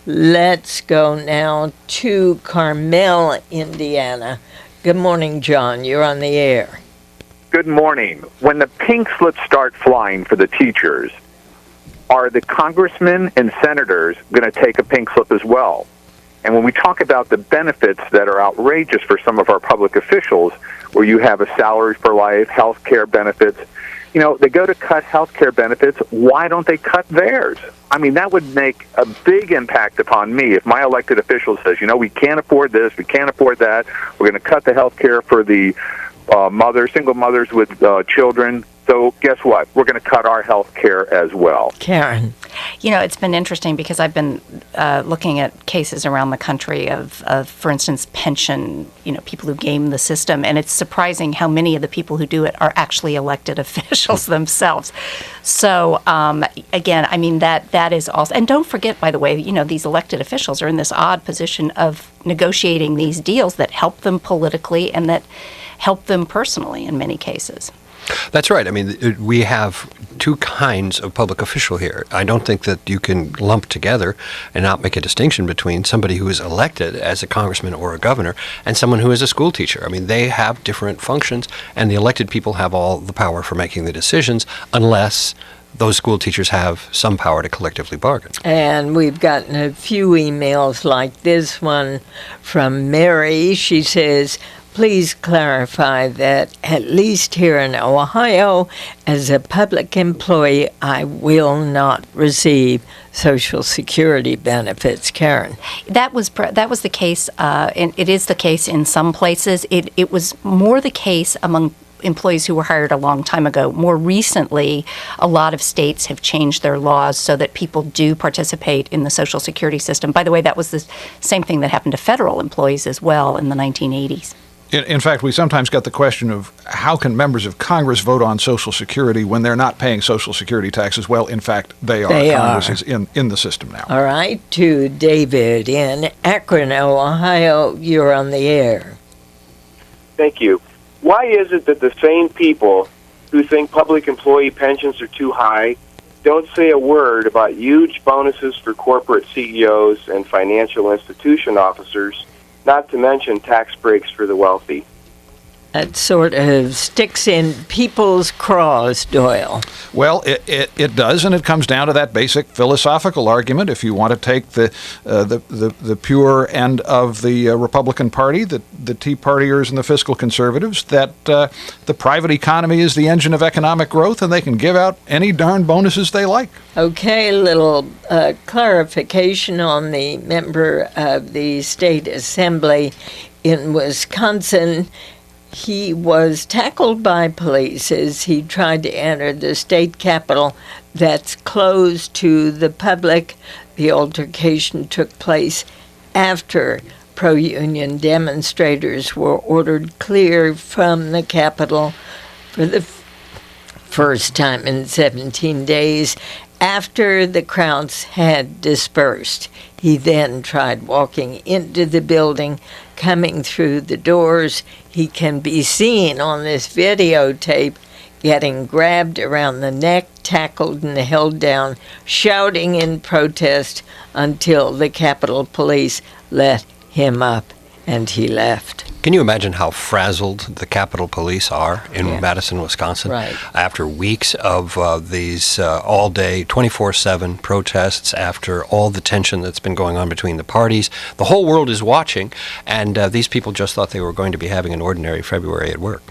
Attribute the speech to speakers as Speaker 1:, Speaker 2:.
Speaker 1: Let's go now to Carmel, Indiana. Good morning, John. You're on the air.
Speaker 2: Good morning. When the pink slips start flying for the teachers, are the congressmen and senators going to take a pink slip as well? And when we talk about the benefits that are outrageous for some of our public officials, where you have a salary for life, health care benefits, they go to cut health care benefits. Why don't they cut theirs? I mean, that would make a big impact upon me if my elected official says, we can't afford this, we can't afford that, we're going to cut the health care for the single mothers with children. So guess what? We're going to cut our health care as well.
Speaker 1: Karen.
Speaker 3: It's been interesting because I've been looking at cases around the country of, for instance, pension, people who game the system. And it's surprising how many of the people who do it are actually elected officials themselves. So, again, I mean, that is also, and don't forget, by the way, these elected officials are in this odd position of negotiating these deals that help them politically and that help them personally in many cases.
Speaker 4: That's right. I mean, we have two kinds of public official here. I don't think that you can lump together and not make a distinction between somebody who is elected as a congressman or a governor and someone who is a school teacher. I mean, they have different functions, and the elected people have all the power for making the decisions unless those school teachers have some power to collectively bargain.
Speaker 1: And we've gotten a few emails like this one from Mary. She says, please clarify that at least here in Ohio, as a public employee, I will not receive Social Security benefits. Karen.
Speaker 3: That was the case, and it is the case in some places. It was more the case among employees who were hired a long time ago. More recently, a lot of states have changed their laws so that people do participate in the Social Security system. By the way, that was the same thing that happened to federal employees as well in the 1980s.
Speaker 5: In fact, we sometimes get the question of how can members of Congress vote on Social Security when they're not paying Social Security taxes? Well, in fact, they are. Congress is in the system now.
Speaker 1: All right. To David in Akron, Ohio, you're on the air.
Speaker 6: Thank you. Why is it that the same people who think public employee pensions are too high don't say a word about huge bonuses for corporate CEOs and financial institution officers, not to mention tax breaks for the wealthy?
Speaker 1: That sort of sticks in people's craws, Doyle.
Speaker 5: Well, it does, and it comes down to that basic philosophical argument. If you want to take the pure end of the Republican Party, the Tea Partiers and the fiscal conservatives, that the private economy is the engine of economic growth, and they can give out any darn bonuses they like.
Speaker 1: Okay, a little clarification on the member of the State Assembly in Wisconsin. He was tackled by police as he tried to enter the state capitol that's closed to the public. The altercation took place after pro-union demonstrators were ordered clear from the capitol for the first time in 17 days after the crowds had dispersed. He then tried walking into the building, coming through the doors. He can be seen on this videotape getting grabbed around the neck, tackled and held down, shouting in protest until the Capitol Police let him up and he left.
Speaker 4: Can you imagine how frazzled the Capitol Police are in Madison, Wisconsin?
Speaker 1: Right.
Speaker 4: After weeks of these all-day, 24/7 protests, after all the tension that's been going on between the parties, the whole world is watching, and these people just thought they were going to be having an ordinary February at work.